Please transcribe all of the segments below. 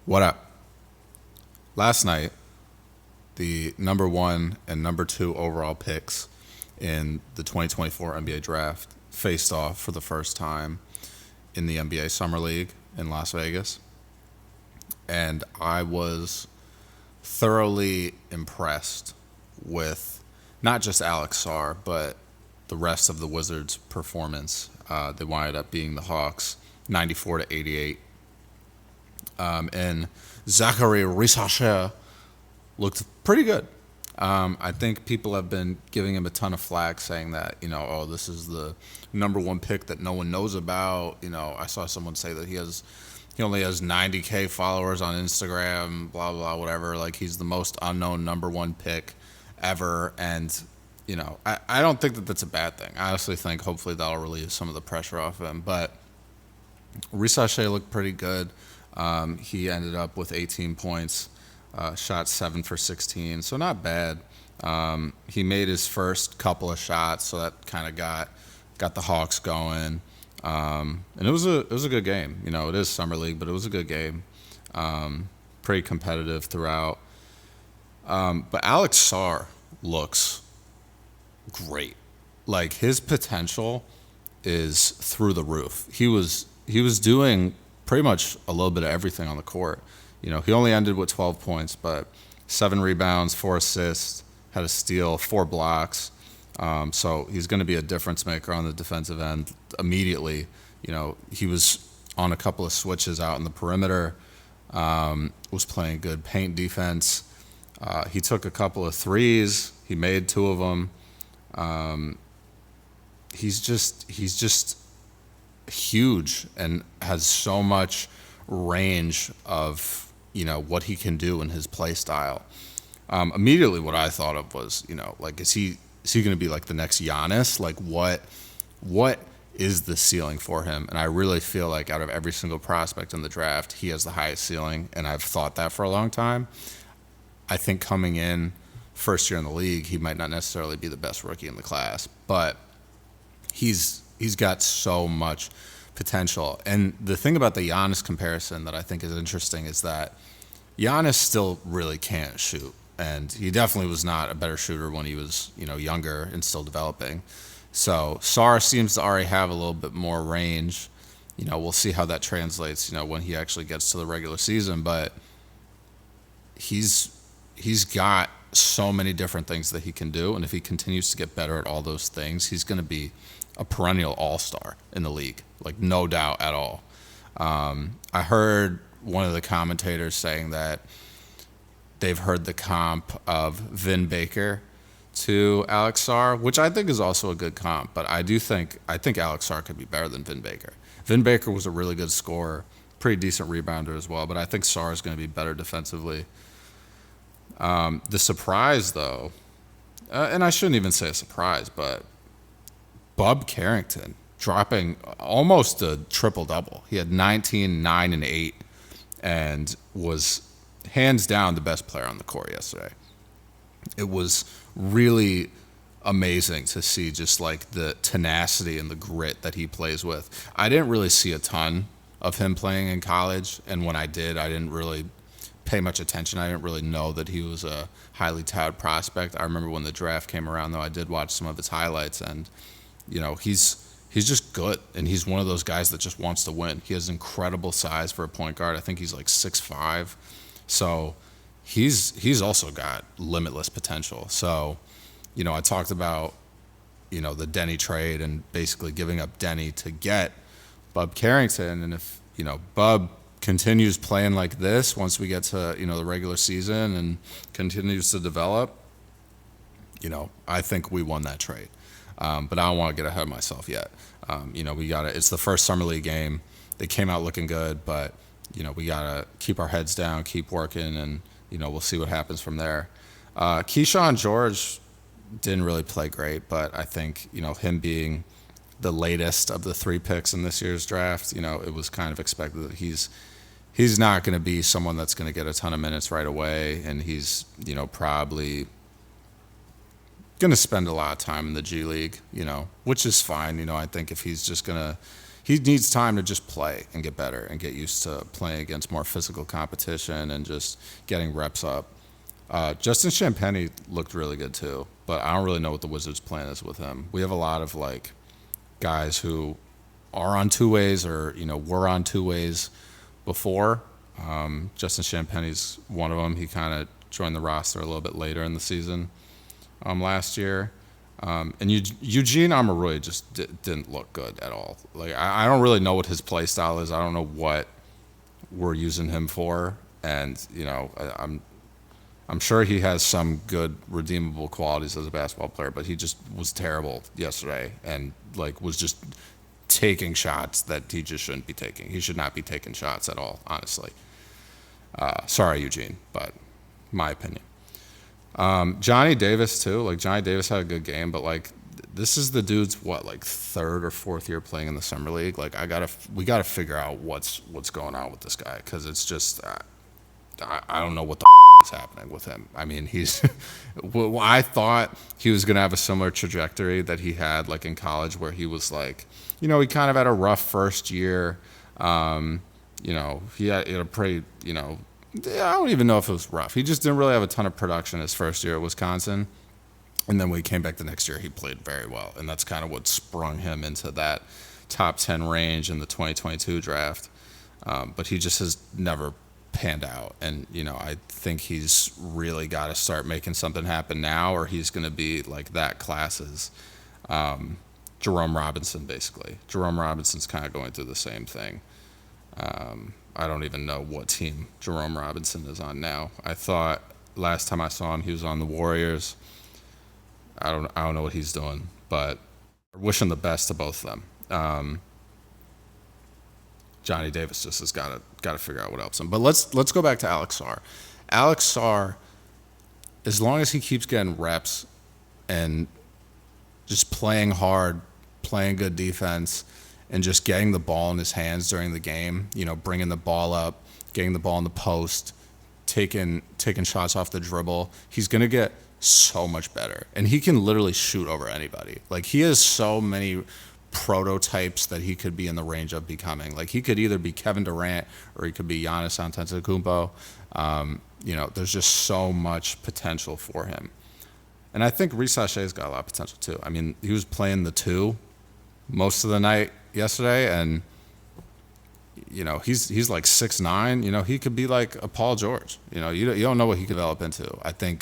What up? Last night, the number one and number two overall picks in the 2024 NBA draft faced off for the first time in the NBA Summer League in Las Vegas. And I was thoroughly impressed with not just Alex Sarr, but the rest of the Wizards' performance. They wound up being the Hawks 94 to 88. And Zachary Risacher looked pretty good. I think people have been giving him a ton of flack, saying that, oh, this is the number one pick that no one knows about. I saw someone say that he only has 90K followers on Instagram, blah, blah, whatever. Like, he's the most unknown number one pick ever. And, I don't think that that's a bad thing. I honestly think hopefully that'll relieve some of the pressure off him. But Risacher looked pretty good. He ended up with 18 points, shot 7 for 16, so not bad. He made his first couple of shots, so that kind of got the Hawks going. And it was a good game. It is Summer League, but it was a good game. Pretty competitive throughout. But Alex Sarr looks great. Like, his potential is through the roof. He was doing pretty much a little bit of everything on the court. He only ended with 12 points, but 7 rebounds, 4 assists, had a steal, 4 blocks. So he's going to be a difference maker on the defensive end immediately. He was on a couple of switches out in the perimeter, was playing good paint defense. He took a couple of threes. He made 2 of them. He's just huge and has so much range of what he can do in his play style. Immediately what I thought of was, is he going to be like the next Giannis? Like, what is the ceiling for him? And I really feel like out of every single prospect in the draft, he has the highest ceiling, and I've thought that for a long time. I think coming in first year in the league, he might not necessarily be the best rookie in the class, but he's got so much potential. And the thing about the Giannis comparison that I think is interesting is that Giannis still really can't shoot. And he definitely was not a better shooter when he was, younger and still developing. So Sarr seems to already have a little bit more range. We'll see how that translates, when he actually gets to the regular season. But he's got so many different things that he can do. And if he continues to get better at all those things, he's going to be a perennial all-star in the league, like, no doubt at all. I heard one of the commentators saying that they've heard the comp of Vin Baker to Alex Sarr, which I think is also a good comp, but I think Alex Sarr could be better than Vin Baker. Vin Baker was a really good scorer, pretty decent rebounder as well, but I think Sarr is going to be better defensively. The surprise, though, and I shouldn't even say a surprise, but Bub Carrington dropping almost a triple-double. He had 19, 9, and 8, and was hands down the best player on the court yesterday. It was really amazing to see just like the tenacity and the grit that he plays with. I didn't really see a ton of him playing in college, and when I did, I didn't really pay much attention. I didn't really know that he was a highly touted prospect. I remember when the draft came around, though, I did watch some of his highlights, and he's just good, and he's one of those guys that just wants to win. He has incredible size for a point guard. I think he's like 6'5", so he's also got limitless potential. So, I talked about, the Denny trade and basically giving up Denny to get Bub Carrington, and if, Bub continues playing like this once we get to, the regular season and continues to develop, I think we won that trade. But I don't want to get ahead of myself yet. We got it's the first Summer League game. They came out looking good, but, we got to keep our heads down, keep working, and, we'll see what happens from there. Keyshawn George didn't really play great, but I think, him being the latest of the 3 picks in this year's draft, it was kind of expected that he's not going to be someone that's going to get a ton of minutes right away, and he's, probably going to spend a lot of time in the G League, which is fine. I think if he's just going to he needs time to just play and get better and get used to playing against more physical competition and just getting reps up. Justin Champagnie looked really good too, but I don't really know what the Wizards' plan is with him. We have a lot of like guys who are on two ways or were on two ways before. Justin Champagnie's one of them. He kind of joined the roster a little bit later in the season last year. And Eugene Amarui just didn't look good at all. Like I don't really know what his play style is. I don't know what we're using him for, and I'm sure he has some good redeemable qualities as a basketball player, but he just was terrible yesterday and like was just taking shots that he just shouldn't be taking. He should not be taking shots at all, honestly. Sorry, Eugene, but my opinion. Johnny Davis too. Like Johnny Davis had a good game, but like this is the dude's third or fourth year playing in the summer league. Like we gotta figure out what's going on with this guy, because it's just I don't know what the is happening with him. I mean, he's I thought he was gonna have a similar trajectory that he had like in college, where he was like, he kind of had a rough first year. He had a pretty, I don't even know if it was rough. He just didn't really have a ton of production his first year at Wisconsin. And then when he came back the next year, he played very well. And that's kind of what sprung him into that top 10 range in the 2022 draft. But he just has never panned out. And, I think he's really got to start making something happen now, or he's going to be like that class's Jerome Robinson, basically. Jerome Robinson's kind of going through the same thing. I don't even know what team Jerome Robinson is on now. I thought last time I saw him, he was on the Warriors. I don't know what he's doing, but wishing the best to both of them. Johnny Davis just has got to figure out what helps him. But let's go back to Alex Sarr. Alex Sarr, as long as he keeps getting reps and just playing hard, playing good defense, and just getting the ball in his hands during the game, bringing the ball up, getting the ball in the post, taking shots off the dribble, he's going to get so much better. And he can literally shoot over anybody. Like, he has so many prototypes that he could be in the range of becoming. Like, he could either be Kevin Durant or he could be Giannis Antetokounmpo. There's just so much potential for him. And I think Reece Sachet's got a lot of potential too. I mean, he was playing the two most of the night yesterday, and he's like 6'9". He could be like a Paul George. You don't know what he could develop into. I think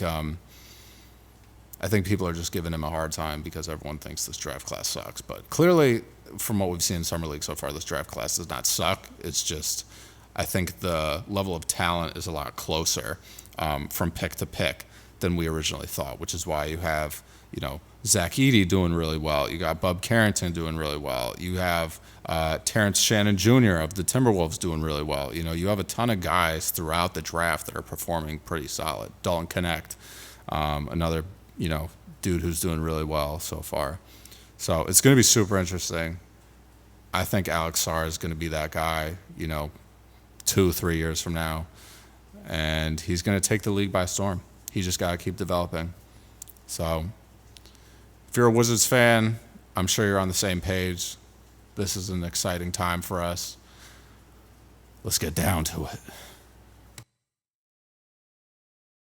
people are just giving him a hard time because everyone thinks this draft class sucks. But clearly, from what we've seen in summer league so far, this draft class does not suck. It's just, I think the level of talent is a lot closer from pick to pick than we originally thought, which is why you have Zach Edey doing really well. You got Bub Carrington doing really well. You have Terrence Shannon Jr. of the Timberwolves doing really well. You have a ton of guys throughout the draft that are performing pretty solid. Dalton Connect, another dude who's doing really well so far. So it's going to be super interesting. I think Alex Sarr is going to be that guy, 2-3 years from now, and he's going to take the league by storm. He just got to keep developing. So if you're a Wizards fan, I'm sure you're on the same page. This is an exciting time for us. Let's get down to it.